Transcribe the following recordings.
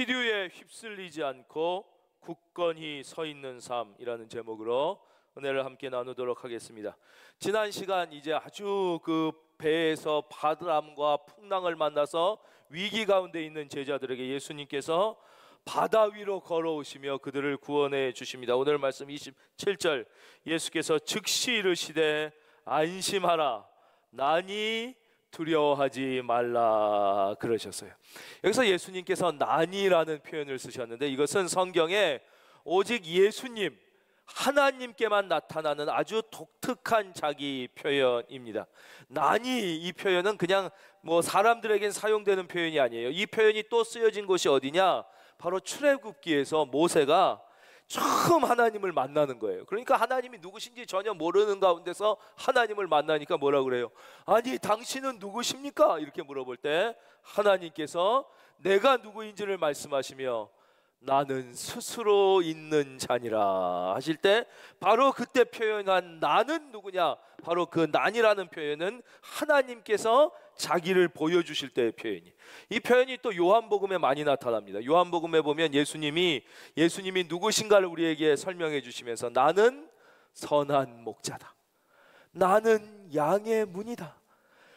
시류에 휩쓸리지 않고 굳건히 서 있는 삶이라는 제목으로 은혜를 함께 나누도록 하겠습니다. 지난 시간 이제 아주 그 배에서 바람과 풍랑을 만나서 위기 가운데 있는 제자들에게 예수님께서 바다 위로 걸어오시며 그들을 구원해 주십니다. 오늘 말씀 27절, 예수께서 즉시 이르시되 안심하라, 나니 두려워하지 말라 그러셨어요. 여기서 예수님께서 나니라는 표현을 쓰셨는데, 이것은 성경에 오직 예수님 하나님께만 나타나는 아주 독특한 자기 표현입니다. 나니, 이 표현은 그냥 사람들에겐 사용되는 표현이 아니에요. 이 표현이 또 쓰여진 곳이 어디냐? 바로 출애굽기에서 모세가 처음 하나님을 만나는 거예요. 그러니까 하나님이 누구신지 전혀 모르는 가운데서 하나님을 만나니까 뭐라 그래요? 아니, 당신은 누구십니까? 이렇게 물어볼 때 하나님께서 내가 누구인지를 말씀하시며 나는 스스로 있는 자니라 하실 때, 바로 그때 표현한 나는 누구냐? 바로 그 난이라는 표현은 하나님께서 자기를 보여주실 때의 표현이, 이 표현이 또 요한복음에 많이 나타납니다. 요한복음에 보면 예수님이 누구신가를 우리에게 설명해 주시면서 나는 선한 목자다, 나는 양의 문이다,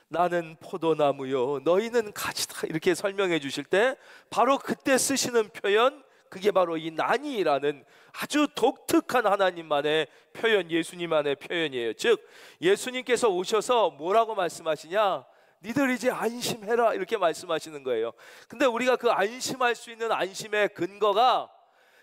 나는 포도나무요 너희는 가지다, 이렇게 설명해 주실 때 바로 그때 쓰시는 표현, 그게 바로 이 나니라는 아주 독특한 하나님만의 표현, 예수님만의 표현이에요. 즉 예수님께서 오셔서 뭐라고 말씀하시냐? 니들 이제 안심해라, 이렇게 말씀하시는 거예요. 근데 우리가 그 안심할 수 있는 안심의 근거가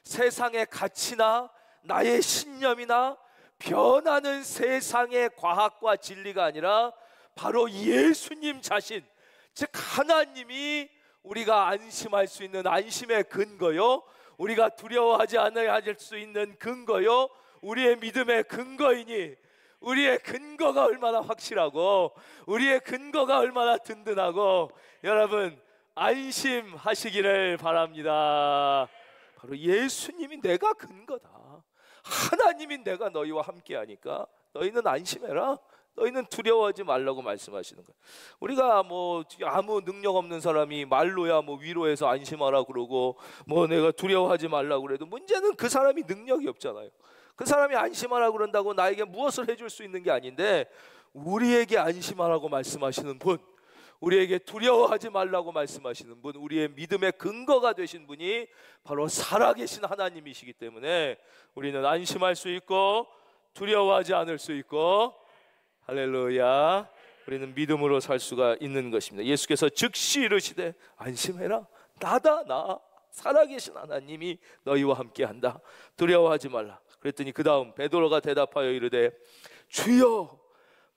세상의 가치나 나의 신념이나 변하는 세상의 과학과 진리가 아니라 바로 예수님 자신, 즉 하나님이 우리가 안심할 수 있는 안심의 근거요, 우리가 두려워하지 않아야 할 수 있는 근거요, 우리의 믿음의 근거이니, 우리의 근거가 얼마나 확실하고 우리의 근거가 얼마나 든든하고, 여러분 안심하시기를 바랍니다. 바로 예수님이 내가 근거다, 하나님이 내가 너희와 함께 하니까 너희는 안심해라, 너희는 두려워하지 말라고 말씀하시는 거예요. 우리가 아무 능력 없는 사람이 말로야 위로해서 안심하라 그러고 내가 두려워하지 말라고 그래도 문제는 그 사람이 능력이 없잖아요. 그 사람이 안심하라 그런다고 나에게 무엇을 해줄 수 있는 게 아닌데, 우리에게 안심하라고 말씀하시는 분, 우리에게 두려워하지 말라고 말씀하시는 분, 우리의 믿음의 근거가 되신 분이 바로 살아계신 하나님이시기 때문에 우리는 안심할 수 있고 두려워하지 않을 수 있고, 할렐루야, 우리는 믿음으로 살 수가 있는 것입니다. 예수께서 즉시 이르시되 안심해라, 나다, 나 살아계신 하나님이 너희와 함께한다, 두려워하지 말라. 그랬더니 그 다음 베드로가 대답하여 이르되 주여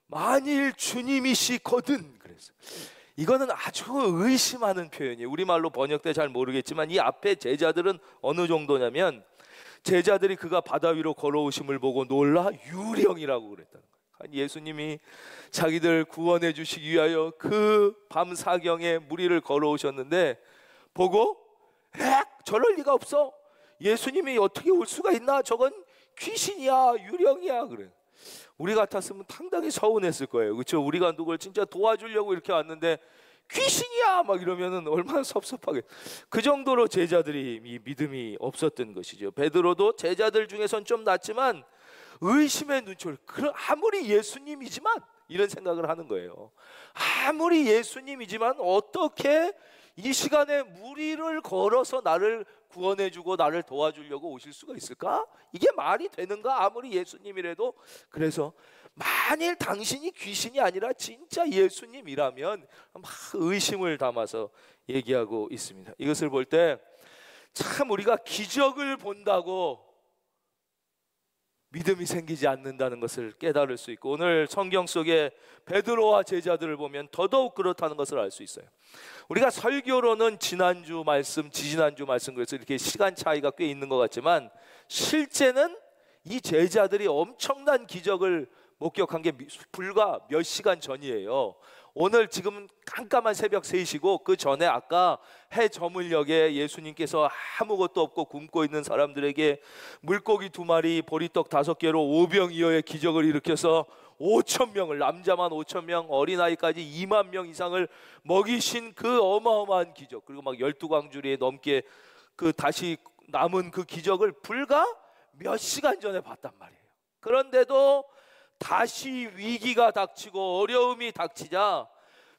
만일 주님이시거든. 그래서 이거는 아주 의심하는 표현이에요. 우리말로 번역돼 잘 모르겠지만 이 앞에 제자들은 어느 정도냐면, 제자들이 그가 바다 위로 걸어오심을 보고 놀라 유령이라고 그랬다는 거예요. 예수님이 자기들 구원해 주시기 위하여 그 밤 사경에 무리를 걸어오셨는데 보고 저럴 리가 없어, 예수님이 어떻게 올 수가 있나, 저건 귀신이야, 유령이야. 그래. 우리 같았으면 상당히 서운했을 거예요. 그렇죠? 우리가 누굴 진짜 도와주려고 이렇게 왔는데 귀신이야 막 이러면은 얼마나 섭섭하게. 그 정도로 제자들이 이 믿음이 없었던 것이죠. 베드로도 제자들 중에선 좀 낫지만 의심의 눈초리, 아무리 예수님이지만 이런 생각을 하는 거예요. 아무리 예수님이지만 어떻게 이 시간에 무리를 걸어서 나를 구원해주고 나를 도와주려고 오실 수가 있을까? 이게 말이 되는가? 아무리 예수님이라도. 그래서 만일 당신이 귀신이 아니라 진짜 예수님이라면 막 의심을 담아서 얘기하고 있습니다. 이것을 볼 때 참 우리가 기적을 본다고 믿음이 생기지 않는다는 것을 깨달을 수 있고, 오늘 성경 속에 베드로와 제자들을 보면 더더욱 그렇다는 것을 알 수 있어요. 우리가 설교로는 지난주 말씀, 지지난주 말씀, 그래서 이렇게 시간 차이가 꽤 있는 것 같지만 실제는 이 제자들이 엄청난 기적을 목격한 게 불과 몇 시간 전이에요. 오늘 지금 깜깜한 새벽 3시고 그 전에 아까 해 저물녘에 예수님께서 아무것도 없고 굶고 있는 사람들에게 물고기 2마리 보리떡 5개로 오병이어의 기적을 일으켜서 5,000명을, 남자만 5,000명, 어린아이까지 2만 명 이상을 먹이신 그 어마어마한 기적, 그리고 막 12광주리에 넘게 다시 남은 그 기적을 불과 몇 시간 전에 봤단 말이에요. 그런데도 다시 위기가 닥치고 어려움이 닥치자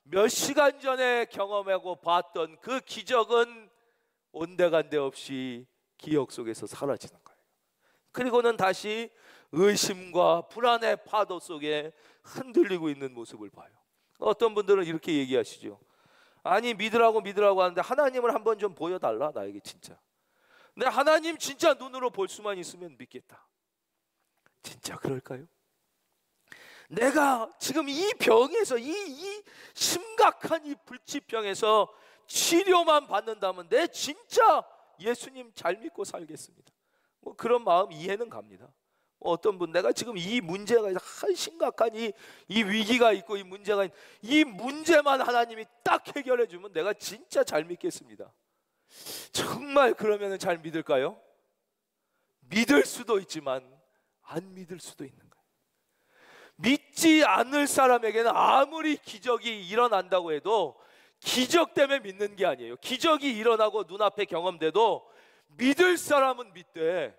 몇 시간 전에 경험하고 봤던 그 기적은 온데간데 없이 기억 속에서 사라지는 거예요. 그리고는 다시 의심과 불안의 파도 속에 흔들리고 있는 모습을 봐요. 어떤 분들은 이렇게 얘기하시죠. 아니 믿으라고 하는데 하나님을 한번 좀 보여달라 나에게 진짜. 근데 하나님 진짜 눈으로 볼 수만 있으면 믿겠다. 진짜 그럴까요? 내가 지금 이 병에서 이 심각한 이 불치병에서 치료만 받는다면 내 진짜 예수님 잘 믿고 살겠습니다. 뭐 그런 마음 이해는 갑니다. 어떤 분 내가 지금 이 문제가 심각한 이 위기가 있고 이 문제만 하나님이 딱 해결해 주면 내가 진짜 잘 믿겠습니다. 정말 그러면 잘 믿을까요? 믿을 수도 있지만 안 믿을 수도 있는 거예요. 믿지 않을 사람에게는 아무리 기적이 일어난다고 해도 기적 때문에 믿는 게 아니에요. 기적이 일어나고 눈앞에 경험돼도 믿을 사람은 믿되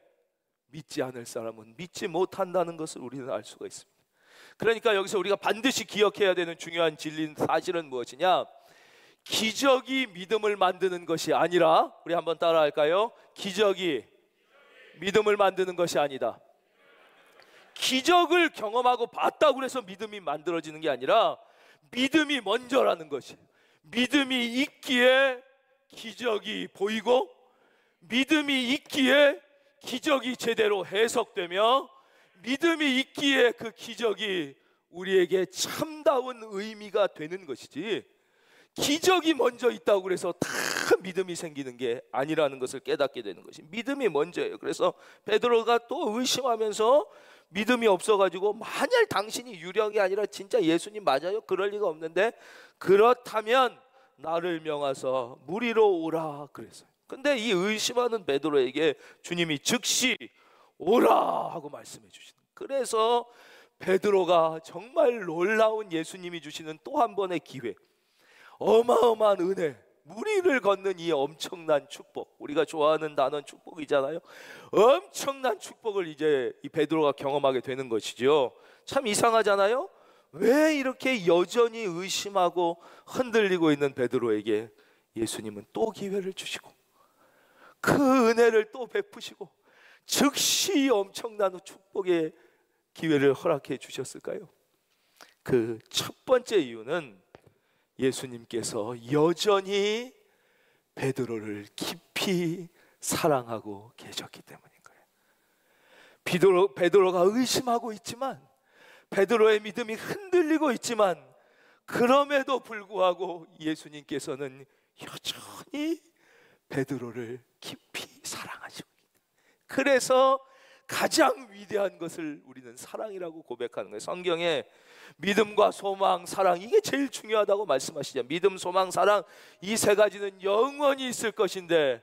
믿지 않을 사람은 믿지 못한다는 것을 우리는 알 수가 있습니다. 그러니까 여기서 우리가 반드시 기억해야 되는 중요한 진리 사실은 무엇이냐? 기적이 믿음을 만드는 것이 아니라, 우리 한번 따라 할까요? 기적이 믿음을 만드는 것이 아니다. 기적을 경험하고 봤다고 해서 믿음이 만들어지는 게 아니라 믿음이 먼저라는 것이. 믿음이 있기에 기적이 보이고, 믿음이 있기에 기적이 제대로 해석되며, 믿음이 있기에 그 기적이 우리에게 참다운 의미가 되는 것이지, 기적이 먼저 있다고 그래서 다 믿음이 생기는 게 아니라는 것을 깨닫게 되는 것이 믿음이 먼저예요. 그래서 베드로가 또 의심하면서 믿음이 없어가지고 만약 당신이 유령이 아니라 진짜 예수님 맞아요? 그럴 리가 없는데 그렇다면 나를 명하사 물 위로 오라 그랬어요. 근데 이 의심하는 베드로에게 주님이 즉시 오라 하고 말씀해 주시는 거예요. 그래서 베드로가 정말 놀라운 예수님이 주시는 또 한 번의 기회, 어마어마한 은혜, 물 위를 걷는 이 엄청난 축복, 우리가 좋아하는 단어는 축복이잖아요. 엄청난 축복을 이제 이 베드로가 경험하게 되는 것이죠. 참 이상하잖아요. 왜 이렇게 여전히 의심하고 흔들리고 있는 베드로에게 예수님은 또 기회를 주시고 그 은혜를 또 베푸시고 즉시 엄청난 축복의 기회를 허락해 주셨을까요? 그 첫 번째 이유는 예수님께서 여전히 베드로를 깊이 사랑하고 계셨기 때문인 거예요. 베드로가 의심하고 있지만, 베드로의 믿음이 흔들리고 있지만, 그럼에도 불구하고 예수님께서는 여전히 베드로를 깊이 사랑하시고, 그래서 가장 위대한 것을 우리는 사랑이라고 고백하는 거예요. 성경에 믿음과 소망, 사랑, 이게 제일 중요하다고 말씀하시죠. 믿음, 소망, 사랑, 이 세 가지는 영원히 있을 것인데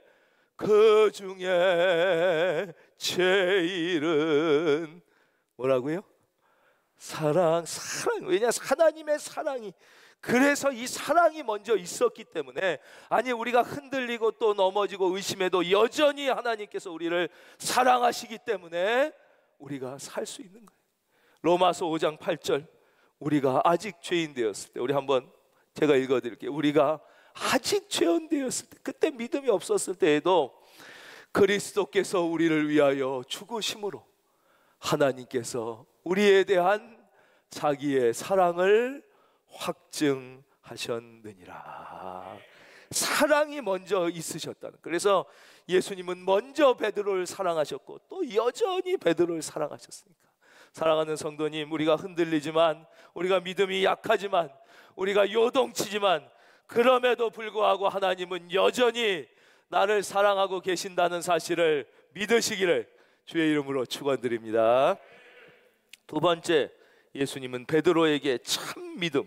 그 중에 제일은 뭐라고요? 사랑. 왜냐? 하나님의 사랑이, 그래서 이 사랑이 먼저 있었기 때문에, 아니 우리가 흔들리고 또 넘어지고 의심해도 여전히 하나님께서 우리를 사랑하시기 때문에 우리가 살 수 있는 거예요. 로마서 5장 8절, 우리가 아직 죄인 되었을 때, 우리 한번 제가 읽어드릴게요. 우리가 아직 죄인 되었을 때, 그때 믿음이 없었을 때에도 그리스도께서 우리를 위하여 죽으심으로 하나님께서 우리에 대한 자기의 사랑을 확증하셨느니라. 사랑이 먼저 있으셨다는. 그래서 예수님은 먼저 베드로를 사랑하셨고 또 여전히 베드로를 사랑하셨으니까, 사랑하는 성도님, 우리가 흔들리지만, 우리가 믿음이 약하지만, 우리가 요동치지만, 그럼에도 불구하고 하나님은 여전히 나를 사랑하고 계신다는 사실을 믿으시기를 주의 이름으로 축원드립니다. 두 번째, 예수님은 베드로에게 참 믿음.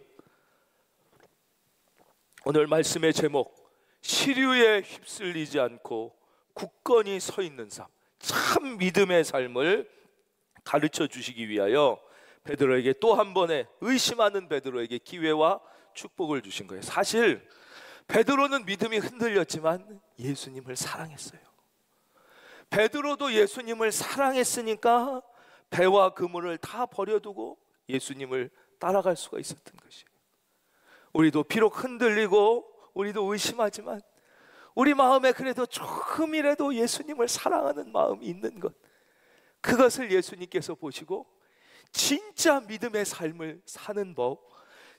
오늘 말씀의 제목, 시류에 휩쓸리지 않고 굳건히 서 있는 삶, 참 믿음의 삶을 가르쳐 주시기 위하여 베드로에게 또 한 번의, 의심하는 베드로에게 기회와 축복을 주신 거예요. 사실 베드로는 믿음이 흔들렸지만 예수님을 사랑했어요. 베드로도 예수님을 사랑했으니까 배와 그물을 다 버려두고 예수님을 따라갈 수가 있었던 것이에요. 우리도 비록 흔들리고 우리도 의심하지만 우리 마음에 그래도 조금이라도 예수님을 사랑하는 마음이 있는 것, 그것을 예수님께서 보시고 진짜 믿음의 삶을 사는 법,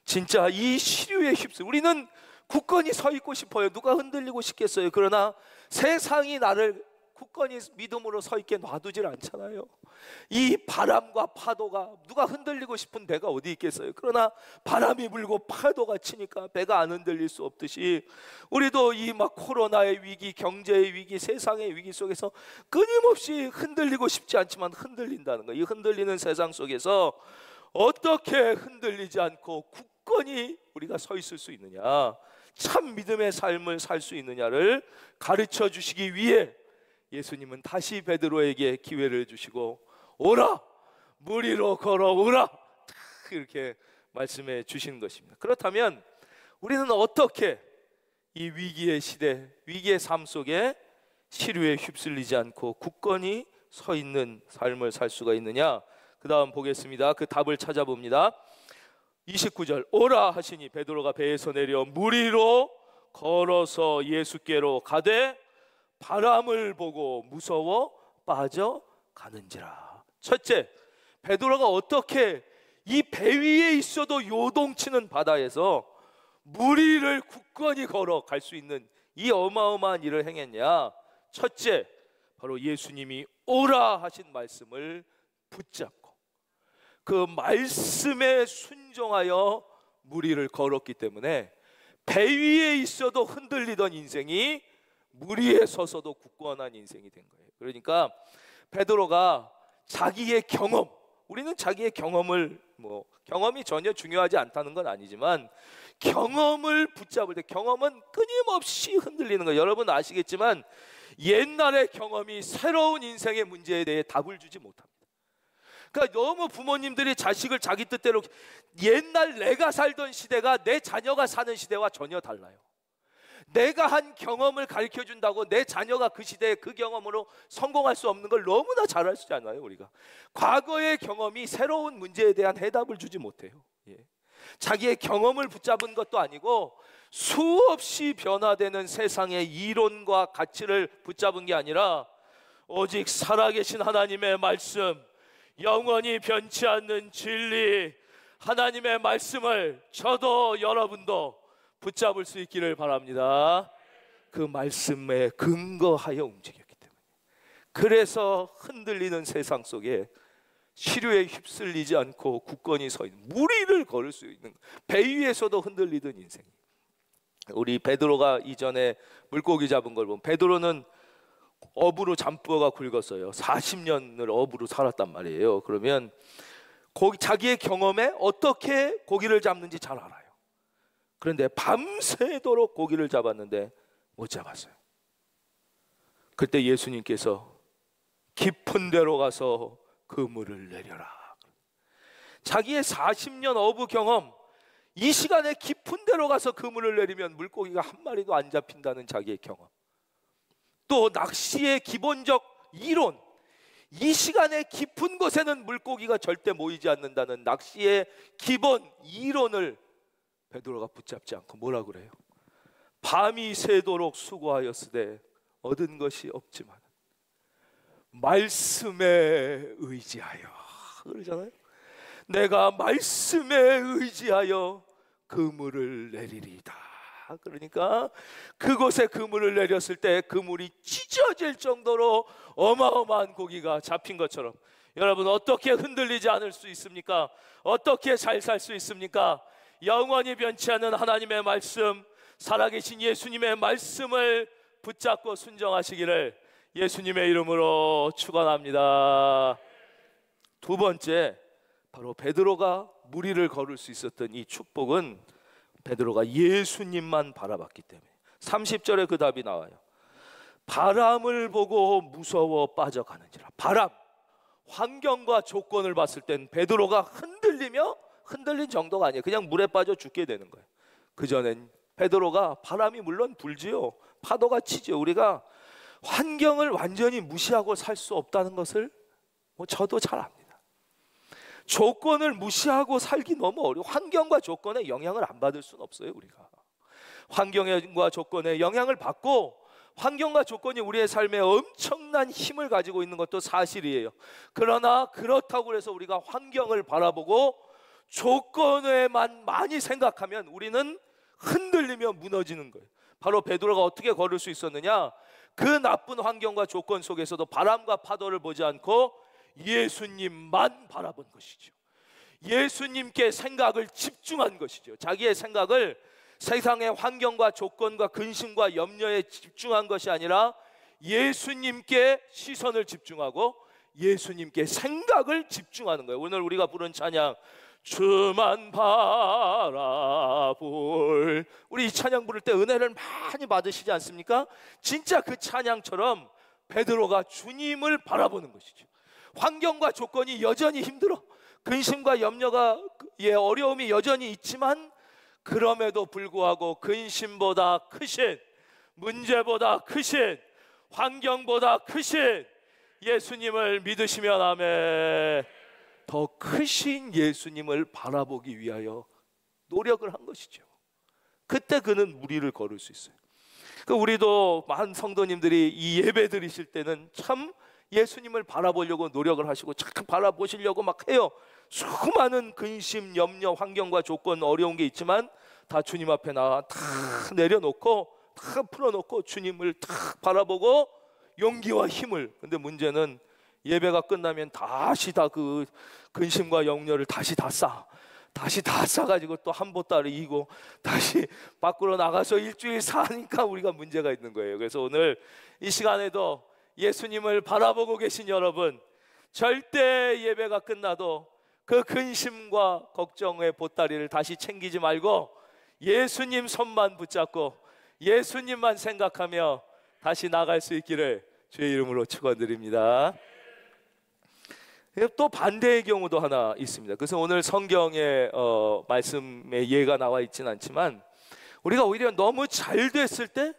진짜 이 시류에 휩쓸, 우리는 굳건히 서 있고 싶어요. 누가 흔들리고 싶겠어요. 그러나 세상이 나를 굳건히 믿음으로 서 있게 놔두질 않잖아요. 이 바람과 파도가, 누가 흔들리고 싶은 배가 어디 있겠어요. 그러나 바람이 불고 파도가 치니까 배가 안 흔들릴 수 없듯이 우리도 이 막 코로나의 위기, 경제의 위기, 세상의 위기 속에서 끊임없이 흔들리고 싶지 않지만 흔들린다는 거예요. 이 흔들리는 세상 속에서 어떻게 흔들리지 않고 굳건히 우리가 서 있을 수 있느냐, 참 믿음의 삶을 살 수 있느냐를 가르쳐 주시기 위해 예수님은 다시 베드로에게 기회를 주시고 오라, 물 위로 걸어오라, 이렇게 말씀해 주시는 것입니다. 그렇다면 우리는 어떻게 이 위기의 시대, 위기의 삶 속에 시류에 휩쓸리지 않고 굳건히 서 있는 삶을 살 수가 있느냐? 그 다음 보겠습니다. 그 답을 찾아봅니다. 29절, 오라 하시니 베드로가 배에서 내려 물 위로 걸어서 예수께로 가되 바람을 보고 무서워 빠져가는지라. 첫째, 베드로가 어떻게 이 배 위에 있어도 요동치는 바다에서 물 위를 굳건히 걸어갈 수 있는 이 어마어마한 일을 행했냐? 첫째, 바로 예수님이 오라 하신 말씀을 붙잡고 그 말씀에 순종하여 물 위를 걸었기 때문에 배 위에 있어도 흔들리던 인생이 물 위에 서서도 굳건한 인생이 된 거예요. 그러니까 베드로가 자기의 경험, 우리는 자기의 경험을 경험이 전혀 중요하지 않다는 건 아니지만 경험을 붙잡을 때, 경험은 끊임없이 흔들리는 거예요. 여러분 아시겠지만 옛날의 경험이 새로운 인생의 문제에 대해 답을 주지 못합니다. 그러니까 너무 부모님들이 자식을 자기 뜻대로, 옛날 내가 살던 시대가 내 자녀가 사는 시대와 전혀 달라요. 내가 한 경험을 가르쳐 준다고 내 자녀가 그 시대의 그 경험으로 성공할 수 없는 걸 너무나 잘 알잖아요. 우리가 과거의 경험이 새로운 문제에 대한 해답을 주지 못해요. 자기의 경험을 붙잡은 것도 아니고 수없이 변화되는 세상의 이론과 가치를 붙잡은 게 아니라 오직 살아계신 하나님의 말씀, 영원히 변치 않는 진리, 하나님의 말씀을 저도 여러분도 붙잡을 수 있기를 바랍니다. 그 말씀에 근거하여 움직였기 때문에, 그래서 흔들리는 세상 속에 시류에 휩쓸리지 않고 굳건히 서 있는, 물 위를 걸을 수 있는, 배 위에서도 흔들리던 인생. 우리 베드로가 이전에 물고기 잡은 걸 보면 베드로는 어부로 잠버가 굵었어요. 40년을 어부로 살았단 말이에요. 그러면 자기의 경험에 어떻게 고기를 잡는지 잘 알아요. 그런데 밤새도록 고기를 잡았는데 못 잡았어요. 그때 예수님께서 깊은 데로 가서 그물을 내려라. 자기의 40년 어부 경험, 이 시간에 깊은 데로 가서 그물을 내리면 물고기가 한 마리도 안 잡힌다는 자기의 경험, 또 낚시의 기본적 이론, 이 시간에 깊은 곳에는 물고기가 절대 모이지 않는다는 낚시의 기본 이론을 베드로가 붙잡지 않고 뭐라 그래요? 밤이 새도록 수고하였으되 얻은 것이 없지만 말씀에 의지하여, 그러잖아요. 내가 말씀에 의지하여 그물을 내리리다. 그러니까 그곳에 그물을 내렸을 때 그물이 찢어질 정도로 어마어마한 고기가 잡힌 것처럼, 여러분 어떻게 흔들리지 않을 수 있습니까? 어떻게 잘 살 수 있습니까? 영원히 변치 않는 하나님의 말씀, 살아계신 예수님의 말씀을 붙잡고 순종하시기를 예수님의 이름으로 축원합니다. 두 번째, 바로 베드로가 물 위를 걸을 수 있었던 이 축복은 베드로가 예수님만 바라봤기 때문에. 30절에 그 답이 나와요. 바람을 보고 무서워 빠져가는지라. 바람, 환경과 조건을 봤을 땐 베드로가 흔들린 정도가 아니에요. 그냥 물에 빠져 죽게 되는 거예요. 그전엔 베드로가, 바람이 물론 불지요, 파도가 치죠. 우리가 환경을 완전히 무시하고 살 수 없다는 것을 저도 잘 압니다. 조건을 무시하고 살기 너무 어려워. 환경과 조건에 영향을 안 받을 수는 없어요. 우리가 환경과 조건에 영향을 받고, 환경과 조건이 우리의 삶에 엄청난 힘을 가지고 있는 것도 사실이에요. 그러나 그렇다고 해서 우리가 환경을 바라보고 조건에만 많이 생각하면 우리는 흔들리며 무너지는 거예요. 바로 베드로가 어떻게 걸을 수 있었느냐? 그 나쁜 환경과 조건 속에서도 바람과 파도를 보지 않고 예수님만 바라본 것이죠. 예수님께 생각을 집중한 것이죠. 자기의 생각을 세상의 환경과 조건과 근심과 염려에 집중한 것이 아니라 예수님께 시선을 집중하고 예수님께 생각을 집중하는 거예요. 오늘 우리가 부른 찬양, 주만 바라볼, 우리 이 찬양 부를 때 은혜를 많이 받으시지 않습니까? 진짜 그 찬양처럼 베드로가 주님을 바라보는 것이죠. 환경과 조건이 여전히 힘들어, 근심과 염려가 어려움이 여전히 있지만 그럼에도 불구하고 근심보다 크신, 문제보다 크신, 환경보다 크신 예수님을 믿으시면 아멘. 더 크신 예수님을 바라보기 위하여 노력을 한 것이죠. 그때 그는 무리를 걸을 수 있어요. 우리도 많은 성도님들이 이 예배 드리실 때는 참 예수님을 바라보려고 노력을 하시고 참 바라보시려고 막 해요. 수많은 근심, 염려, 환경과 조건, 어려운 게 있지만 다 주님 앞에 다 내려놓고 다 풀어놓고 주님을 딱 바라보고 용기와 힘을. 근데 문제는 예배가 끝나면 다시 다 그 근심과 염려를 다시 다 싸가지고 또 한 보따리 이고 다시 밖으로 나가서 일주일 사니까 우리가 문제가 있는 거예요. 그래서 오늘 이 시간에도 예수님을 바라보고 계신 여러분, 절대 예배가 끝나도 그 근심과 걱정의 보따리를 다시 챙기지 말고 예수님 손만 붙잡고 예수님만 생각하며 다시 나갈 수 있기를 주의 이름으로 축원드립니다. 또 반대의 경우도 하나 있습니다. 그래서 오늘 성경의 말씀에 예가 나와 있지는 않지만 우리가 오히려 너무 잘 됐을 때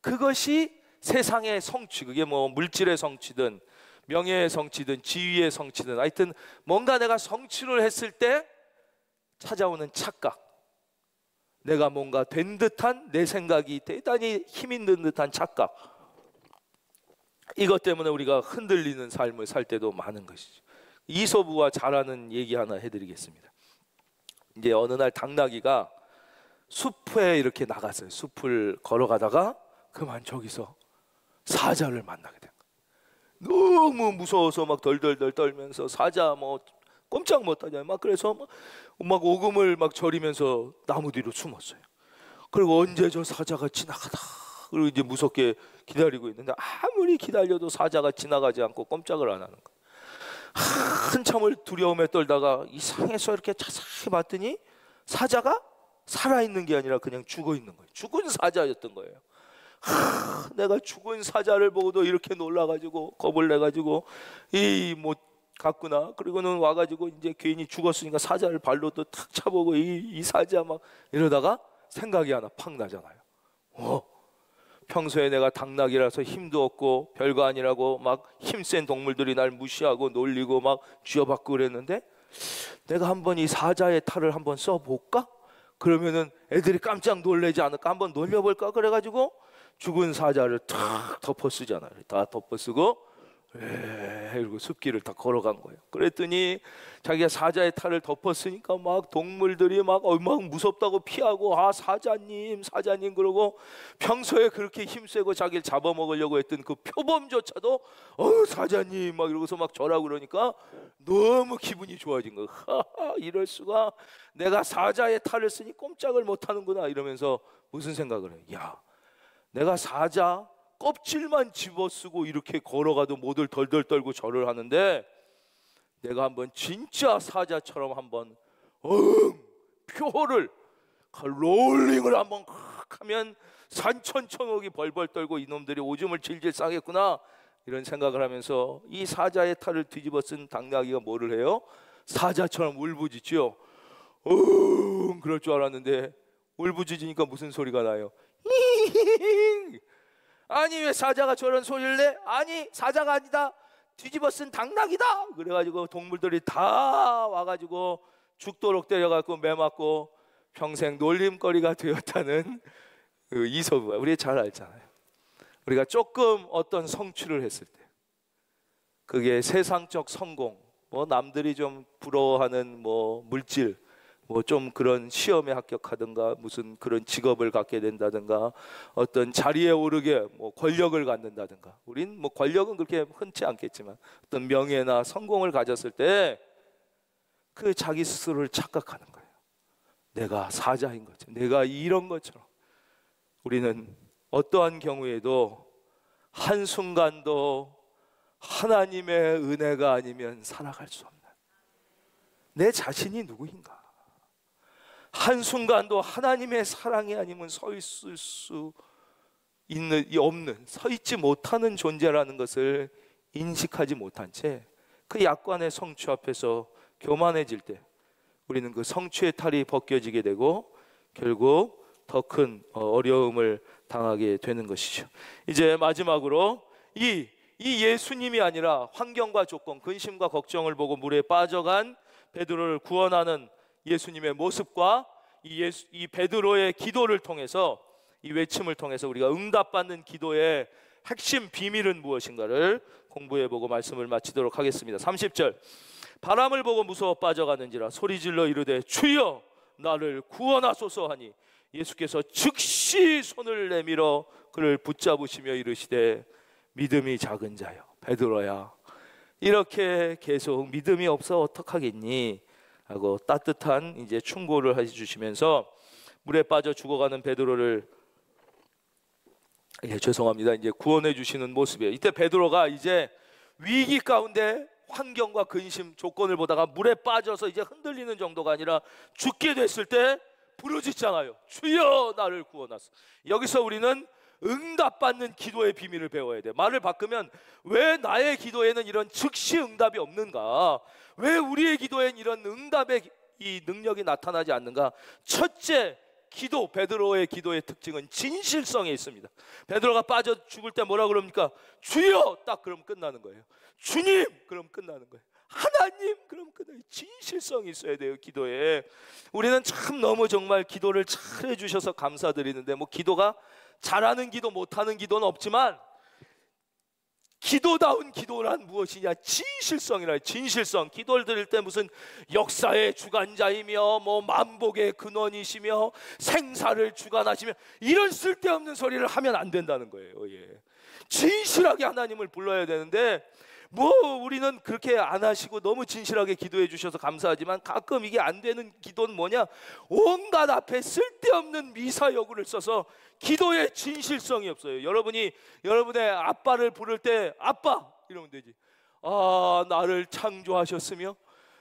그것이 세상의 성취, 그게 뭐 물질의 성취든 명예의 성취든 지위의 성취든 하여튼 뭔가 내가 성취를 했을 때 찾아오는 착각, 내가 뭔가 된 듯한 내 생각이 대단히 힘 있는 듯한 착각, 이것 때문에 우리가 흔들리는 삶을 살 때도 많은 것이죠. 이소부와 잘 아는 얘기 하나 해드리겠습니다. 이제 어느 날 당나귀가 숲에 이렇게 나갔어요. 숲을 걸어가다가 그만 저기서 사자를 만나게 된 거예요. 너무 무서워서 막 덜덜덜 떨면서 사자 뭐 꼼짝 못하잖아요. 막 그래서 막 오금을 막 저리면서 나무 뒤로 숨었어요. 그리고 언제 저 사자가 지나가다, 그리고 이제 무섭게 기다리고 있는데 아무리 기다려도 사자가 지나가지 않고 꼼짝을 안 하는 거예요. 한참을 두려움에 떨다가 이상해서 이렇게 자세히 봤더니 사자가 살아있는 게 아니라 그냥 죽어 있는 거예요. 죽은 사자였던 거예요. 내가 죽은 사자를 보고도 이렇게 놀라가지고 겁을 내가지고 이 못 갔구나. 그리고는 와가지고 이제 괜히 죽었으니까 사자를 발로도 탁 차보고 이 사자 막 이러다가 생각이 하나 팍 나잖아요. 평소에 내가 당나귀라서 힘도 없고 별거 아니라고 막 힘센 동물들이 날 무시하고 놀리고 막 쥐어받고 그랬는데 내가 한번 이 사자의 탈을 한번 써볼까? 그러면은 애들이 깜짝 놀라지 않을까? 한번 놀려볼까? 그래가지고 죽은 사자를 탁 덮어쓰잖아요. 다 덮어쓰고 이러고 숲길을 다 걸어간 거예요. 그랬더니 자기가 사자의 탈을 덮었으니까 막 동물들이 막 무섭다고 피하고 사자님 그러고 평소에 그렇게 힘세고 자기를 잡아먹으려고 했던 그 표범조차도 사자님 막 이러고서 막 절하고 그러니까 너무 기분이 좋아진 거예요. 이럴 수가, 내가 사자의 탈을 쓰니 꼼짝을 못하는구나 이러면서 무슨 생각을 해요? 야, 내가 사자 껍질만 집어쓰고 이렇게 걸어가도 모두 덜덜 떨고 절을 하는데 내가 한번 진짜 사자처럼 한번 표를 롤링을 한번 하면 산천천옥이 벌벌 떨고 이놈들이 오줌을 질질 싸겠구나 이런 생각을 하면서 이 사자의 탈을 뒤집어 쓴 당나귀가 뭐를 해요? 사자처럼 울부짖죠. 그럴 줄 알았는데 울부짖으니까 무슨 소리가 나요? 아니 왜 사자가 저런 소리를 내? 아니 사자가 아니다, 뒤집어 쓴 당나귀다. 그래가지고 동물들이 다 와가지고 죽도록 때려갖고 매맞고 평생 놀림거리가 되었다는 그 이서부가 우리 잘 알잖아요. 우리가 조금 어떤 성취를 했을 때, 그게 세상적 성공, 뭐 남들이 좀 부러워하는 뭐 물질, 뭐 좀 그런 시험에 합격하든가 무슨 그런 직업을 갖게 된다든가 어떤 자리에 오르게 뭐 권력을 갖는다든가, 우린 뭐 권력은 그렇게 흔치 않겠지만 어떤 명예나 성공을 가졌을 때 그 자기 스스로를 착각하는 거예요. 내가 사자인 것처럼, 내가 이런 것처럼. 우리는 어떠한 경우에도 한순간도 하나님의 은혜가 아니면 살아갈 수 없는, 내 자신이 누구인가, 한순간도 하나님의 사랑이 아니면 서 있을 수 없는, 서 있지 못하는 존재라는 것을 인식하지 못한 채 그 약관의 성취 앞에서 교만해질 때 우리는 그 성취의 탈이 벗겨지게 되고 결국 더 큰 어려움을 당하게 되는 것이죠. 이제 마지막으로 이 예수님이 아니라 환경과 조건, 근심과 걱정을 보고 물에 빠져간 베드로를 구원하는 예수님의 모습과 이 베드로의 기도를 통해서, 이 외침을 통해서 우리가 응답받는 기도의 핵심 비밀은 무엇인가를 공부해보고 말씀을 마치도록 하겠습니다. 30절, 바람을 보고 무서워 빠져가는지라 소리질러 이르되 주여 나를 구원하소서 하니 예수께서 즉시 손을 내밀어 그를 붙잡으시며 이르시되 믿음이 작은 자여 베드로야, 이렇게 계속 믿음이 없어 어떡하겠니 하고 따뜻한 이제 충고를 해주시면서 물에 빠져 죽어가는 베드로를 죄송합니다, 이제 구원해 주시는 모습이에요. 이때 베드로가 이제 위기 가운데 환경과 근심 조건을 보다가 물에 빠져서 이제 흔들리는 정도가 아니라 죽게 됐을 때 부르짖잖아요. 주여 나를 구원하소서. 여기서 우리는 응답받는 기도의 비밀을 배워야 돼. 말을 바꾸면 왜 나의 기도에는 이런 즉시 응답이 없는가, 왜 우리의 기도엔 이런 응답의 이 능력이 나타나지 않는가. 첫째, 기도, 베드로의 기도의 특징은 진실성에 있습니다. 베드로가 빠져 죽을 때 뭐라 그럽니까? 주여, 딱 그럼 끝나는 거예요. 주님, 그럼 끝나는 거예요. 하나님, 그럼 끝나요. 진실성이 있어야 돼요, 기도에. 우리는 참 너무 정말 기도를 잘 해주셔서 감사드리는데, 뭐 기도가 잘하는 기도, 못하는 기도는 없지만 기도다운 기도란 무엇이냐? 진실성이라. 진실성. 기도를 드릴 때 무슨 역사의 주관자이며 뭐 만복의 근원이시며 생사를 주관하시며 이런 쓸데없는 소리를 하면 안 된다는 거예요. 예. 진실하게 하나님을 불러야 되는데 뭐 우리는 그렇게 안 하시고 너무 진실하게 기도해 주셔서 감사하지만 가끔 이게 안 되는 기도는 뭐냐? 온갖 앞에 쓸데없는 미사여구를 써서 기도의 진실성이 없어요. 여러분이 여러분의 아빠를 부를 때 아빠 이러면 되지. 아, 나를 창조하셨으며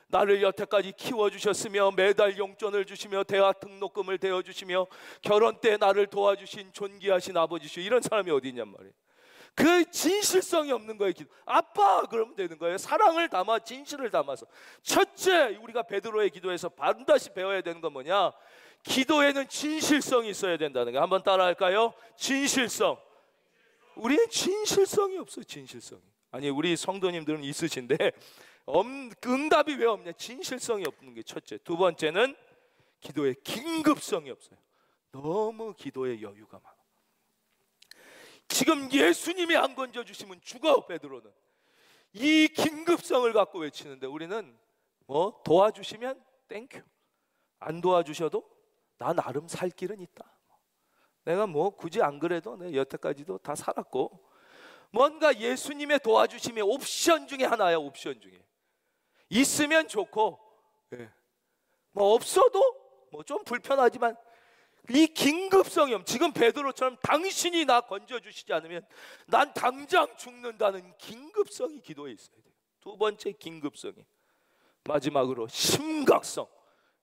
나를 여태까지 키워주셨으며 매달 용돈을 주시며 대학 등록금을 대어주시며 결혼 때 나를 도와주신 존귀하신 아버지시오. 이런 사람이 어디 있냔 말이에요. 그 진실성이 없는 거예요. 기도. 아빠 그러면 되는 거예요. 사랑을 담아 진실을 담아서. 첫째, 우리가 베드로의 기도에서 반드시 배워야 되는 건 뭐냐? 기도에는 진실성이 있어야 된다는 거예요. 한번 따라할까요? 진실성. 우리는 진실성이 없어요. 진실성이. 아니 우리 성도님들은 있으신데 응답이 왜 없냐? 진실성이 없는 게 첫째. 두 번째는 기도에 긴급성이 없어요. 너무 기도에 여유가 많아. 지금 예수님이 안 건져주시면 죽어. 베드로는 이 긴급성을 갖고 외치는데 우리는 뭐 도와주시면 땡큐, 안 도와주셔도 나 나름 살 길은 있다. 내가 뭐 굳이 안 그래도 내가 여태까지도 다 살았고, 뭔가 예수님의 도와주심이 옵션 중에 하나야. 옵션 중에 있으면 좋고 뭐 없어도 뭐 좀 불편하지만 이 긴급성이 없. 지금 베드로처럼 당신이 나 건져주시지 않으면 난 당장 죽는다는 긴급성이 기도에 있어야 돼요. 두 번째 긴급성이. 마지막으로 심각성.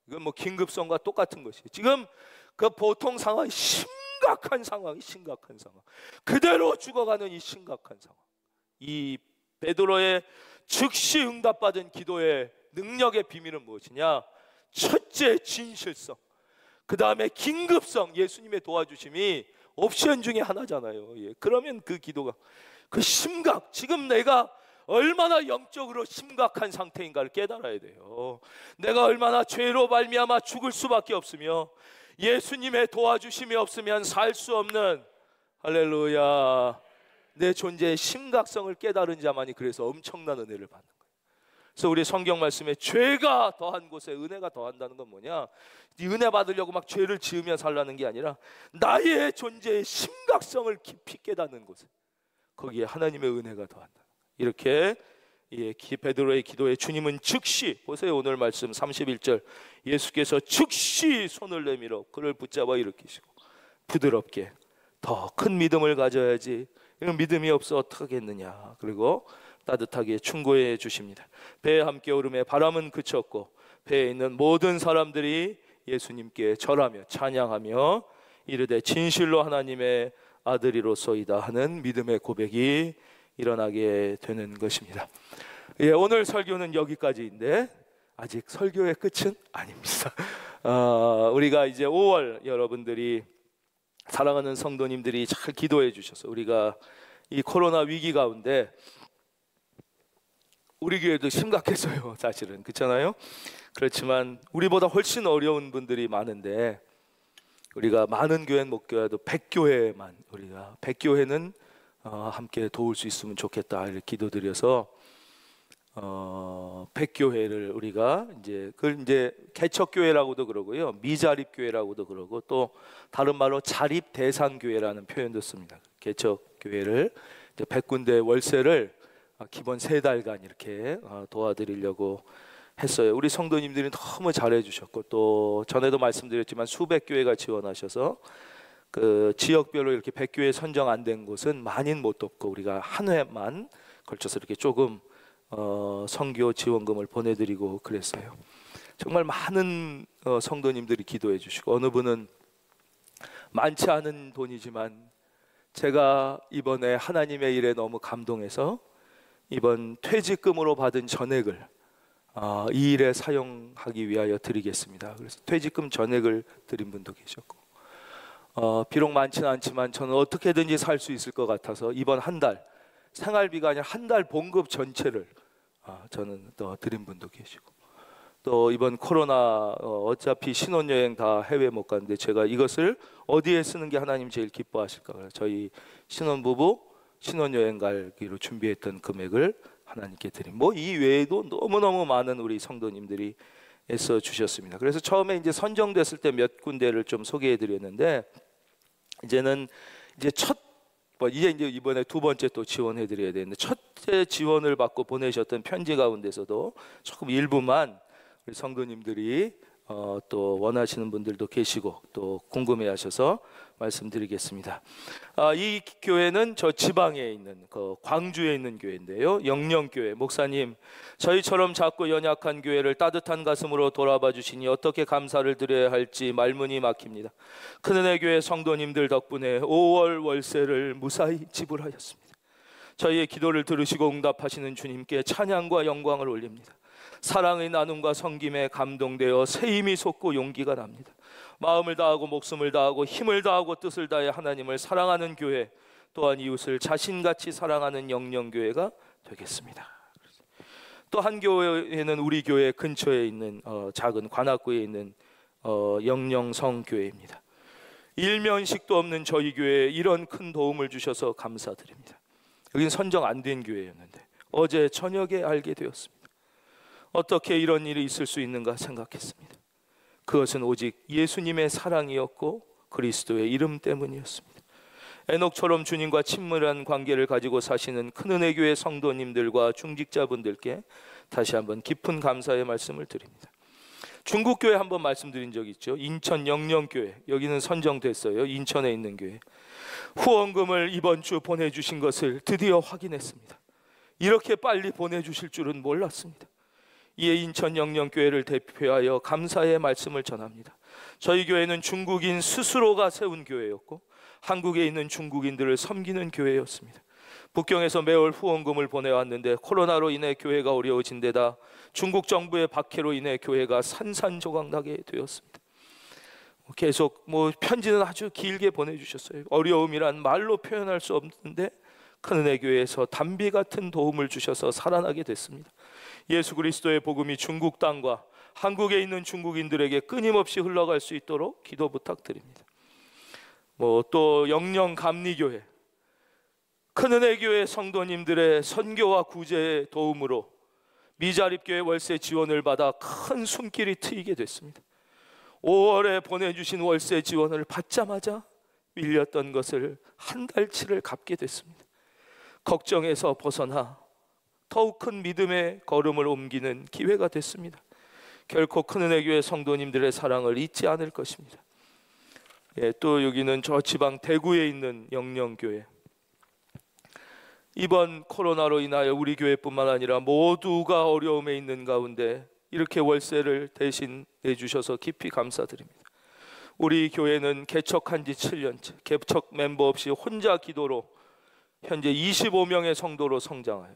이건 뭐 긴급성과 똑같은 것이에요. 지금 그 보통 상황이 심각한 상황이 심각한 상황. 그대로 죽어가는 이 심각한 상황. 이 베드로의 즉시 응답받은 기도의 능력의 비밀은 무엇이냐? 첫째 진실성. 그 다음에 긴급성, 예수님의 도와주심이 옵션 중에 하나잖아요. 예. 그러면 그 기도가, 그 심각, 지금 내가 얼마나 영적으로 심각한 상태인가를 깨달아야 돼요. 내가 얼마나 죄로 말미암아 죽을 수밖에 없으며 예수님의 도와주심이 없으면 살 수 없는, 할렐루야, 내 존재의 심각성을 깨달은 자만이 그래서 엄청난 은혜를 받는 거예요. 그래서 우리 성경 말씀에 죄가 더한 곳에 은혜가 더한다는 건 뭐냐? 이 은혜 받으려고 막 죄를 지으며 살라는 게 아니라 나의 존재의 심각성을 깊이 깨닫는 곳에, 거기에 하나님의 은혜가 더한다. 이렇게 베드로의 기도에 주님은 즉시, 보세요, 오늘 말씀 31절, 예수께서 즉시 손을 내밀어 그를 붙잡아 일으키시고 부드럽게, 더 큰 믿음을 가져야지, 이런 믿음이 없어 어떡하겠느냐, 그리고 따뜻하게 충고해 주십니다. 배에 함께 오름에 바람은 그쳤고 배에 있는 모든 사람들이 예수님께 절하며 찬양하며 이르되 진실로 하나님의 아들이로소이다 하는 믿음의 고백이 일어나게 되는 것입니다. 예, 오늘 설교는 여기까지인데 아직 설교의 끝은 아닙니다. 우리가 이제 5월 여러분들이, 사랑하는 성도님들이 잘 기도해 주셔서 우리가 이 코로나 위기 가운데, 우리 교회도 심각했어요, 사실은. 그렇잖아요? 그렇지만 우리보다 훨씬 어려운 분들이 많은데, 우리가 많은 교회는 못 교회도 100교회만, 우리가 100교회는 함께 도울 수 있으면 좋겠다 이렇게 기도드려서 100교회를 우리가 그걸 이제 개척교회라고도 그러고요, 미자립교회라고도 그러고, 또 다른 말로 자립대상교회라는 표현도 씁니다. 개척교회를 100군데 월세를 기본 3달간 이렇게 도와드리려고 했어요. 우리 성도님들이 너무 잘해 주셨고, 또 전에도 말씀드렸지만 수백 교회가 지원하셔서 그 지역별로 이렇게 100교회 선정 안 된 곳은 많이는 못 돕고, 우리가 한 회만 걸쳐서 이렇게 조금 선교 지원금을 보내드리고 그랬어요. 정말 많은 성도님들이 기도해 주시고, 어느 분은 많지 않은 돈이지만 제가 이번에 하나님의 일에 너무 감동해서 이번 퇴직금으로 받은 전액을 이 일에 사용하기 위하여 드리겠습니다. 그래서 퇴직금 전액을 드린 분도 계셨고, 비록 많지는 않지만 저는 어떻게든지 살 수 있을 것 같아서 이번 한 달, 생활비가 아니라 한 달 봉급 전체를 저는 또 드린 분도 계시고, 또 이번 코로나 어차피 신혼여행 다 해외 못 가는데 제가 이것을 어디에 쓰는 게 하나님 제일 기뻐하실까, 그래서 저희 신혼부부 신혼여행 가기로 준비했던 금액을 하나님께 드림. 이 외에도 너무너무 많은 우리 성도님들이 애써 주셨습니다. 그래서 처음에 이제 선정됐을 때 몇 군데를 좀 소개해 드렸는데, 이제는 이제 이제 이번에 두 번째 또 지원해 드려야 되는데, 첫째 지원을 받고 보내셨던 편지 가운데서도 조금 일부만 우리 성도님들이 또 원하시는 분들도 계시고 또 궁금해하셔서 말씀드리겠습니다. 이 교회는 저 지방에 있는 광주에 있는 교회인데요, 영령교회. 목사님, 저희처럼 작고 연약한 교회를 따뜻한 가슴으로 돌아봐 주시니 어떻게 감사를 드려야 할지 말문이 막힙니다. 큰은혜 교회 성도님들 덕분에 5월 월세를 무사히 지불하였습니다. 저희의 기도를 들으시고 응답하시는 주님께 찬양과 영광을 올립니다. 사랑의 나눔과 섬김에 감동되어 새 힘이 솟고 용기가 납니다. 마음을 다하고 목숨을 다하고 힘을 다하고 뜻을 다해 하나님을 사랑하는 교회, 또한 이웃을 자신같이 사랑하는 영령교회가 되겠습니다. 또 한 교회는 우리 교회 근처에 있는 작은 관악구에 있는 영령성교회입니다. 일면식도 없는 저희 교회에 이런 큰 도움을 주셔서 감사드립니다. 여긴 선정 안 된 교회였는데 어제 저녁에 알게 되었습니다. 어떻게 이런 일이 있을 수 있는가 생각했습니다. 그것은 오직 예수님의 사랑이었고 그리스도의 이름 때문이었습니다. 에녹처럼 주님과 친밀한 관계를 가지고 사시는 큰은혜교회 성도님들과 중직자분들께 다시 한번 깊은 감사의 말씀을 드립니다. 중국교회 한번 말씀드린 적이 있죠. 인천 영령교회, 여기는 선정됐어요. 인천에 있는 교회. 후원금을 이번 주 보내주신 것을 드디어 확인했습니다. 이렇게 빨리 보내주실 줄은 몰랐습니다. 이에 인천 영령교회를 대표하여 감사의 말씀을 전합니다. 저희 교회는 중국인 스스로가 세운 교회였고 한국에 있는 중국인들을 섬기는 교회였습니다. 북경에서 매월 후원금을 보내왔는데 코로나로 인해 교회가 어려워진 데다 중국 정부의 박해로 인해 교회가 산산조각나게 되었습니다. 계속 편지는 아주 길게 보내주셨어요. 어려움이란 말로 표현할 수 없는데 큰 은혜 교회에서 담비 같은 도움을 주셔서 살아나게 됐습니다. 예수 그리스도의 복음이 중국 땅과 한국에 있는 중국인들에게 끊임없이 흘러갈 수 있도록 기도 부탁드립니다. 또 영령 감리교회, 큰 은혜 교회 성도님들의 선교와 구제의 도움으로 미자립교회 월세 지원을 받아 큰 숨길이 트이게 됐습니다. 5월에 보내주신 월세 지원을 받자마자 밀렸던 것을 한 달치를 갚게 됐습니다. 걱정에서 벗어나 더욱 큰 믿음의 걸음을 옮기는 기회가 됐습니다. 결코 큰 은혜 교회 성도님들의 사랑을 잊지 않을 것입니다. 또 여기는 저 지방 대구에 있는 영령교회, 이번 코로나로 인하여 우리 교회뿐만 아니라 모두가 어려움에 있는 가운데 이렇게 월세를 대신 내주셔서 깊이 감사드립니다. 우리 교회는 개척한 지 7년째, 개척 멤버 없이 혼자 기도로 현재 25명의 성도로 성장하여,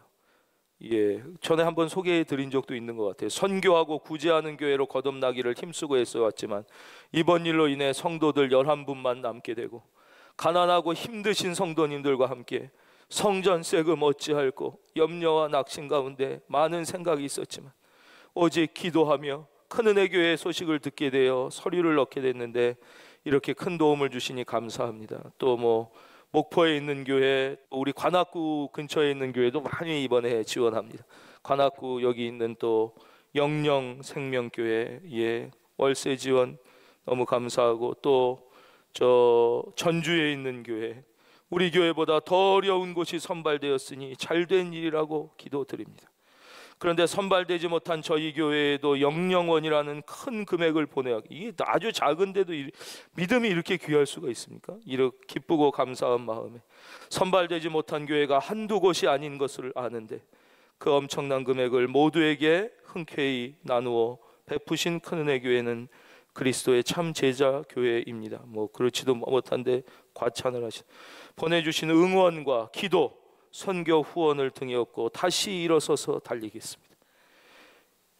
전에 한번 소개해 드린 적도 있는 것 같아요. 선교하고 구제하는 교회로 거듭나기를 힘쓰고 애써왔지만 이번 일로 인해 성도들 11분만 남게 되고, 가난하고 힘드신 성도님들과 함께 성전 세금 어찌할꼬 염려와 낙심 가운데 많은 생각이 있었지만 오직 기도하며 큰 은혜 교회의 소식을 듣게 되어 서류를 넣게 됐는데 이렇게 큰 도움을 주시니 감사합니다. 또 목포에 있는 교회, 우리 관악구 근처에 있는 교회도 많이 이번에 지원합니다. 관악구 여기 있는 또 영령 생명교회 월세 지원 너무 감사하고, 또 저 전주에 있는 교회, 우리 교회보다 더 어려운 곳이 선발되었으니 잘된 일이라고 기도드립니다. 그런데 선발되지 못한 저희 교회에도 영령원이라는 큰 금액을 보내야, 이게 아주 작은데도 믿음이 이렇게 귀할 수가 있습니까? 이렇게 기쁘고 감사한 마음에 선발되지 못한 교회가 한두 곳이 아닌 것을 아는데 그 엄청난 금액을 모두에게 흔쾌히 나누어 베푸신 큰 은혜 교회는 그리스도의 참 제자 교회입니다. 그렇지도 못한데 과찬을 하신, 보내주신 응원과 기도, 선교 후원을 등에 업고 다시 일어서서 달리겠습니다.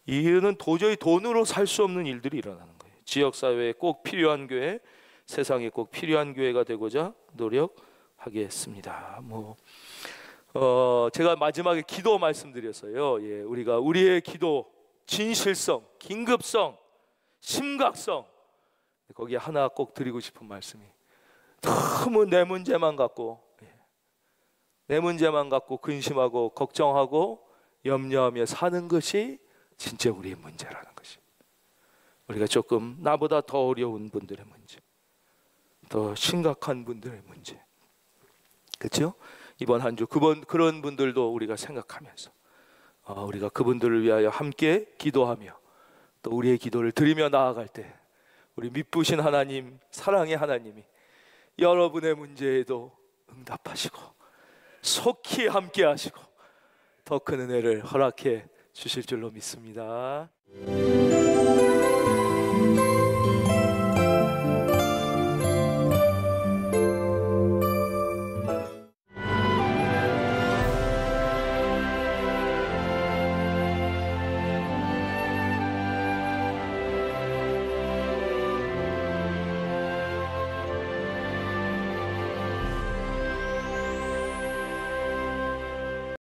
이는 도저히 돈으로 살 수 없는 일들이 일어나는 거예요. 지역사회에 꼭 필요한 교회, 세상에 꼭 필요한 교회가 되고자 노력하겠습니다. 제가 마지막에 기도 말씀드렸어요. 우리가 우리의 기도 진실성, 긴급성, 심각성, 거기에 하나 꼭 드리고 싶은 말씀이, 너무 내 문제만 갖고 근심하고 걱정하고 염려하며 사는 것이 진짜 우리의 문제라는 것이, 우리가 조금 나보다 더 어려운 분들의 문제, 더 심각한 분들의 문제, 그렇죠? 이번 한 주 그런 분들도 우리가 생각하면서 우리가 그분들을 위하여 함께 기도하며 또 우리의 기도를 드리며 나아갈 때 우리 미쁘신 하나님, 사랑의 하나님이 여러분의 문제에도 응답하시고 속히 함께 하시고 더 큰 은혜를 허락해 주실 줄로 믿습니다.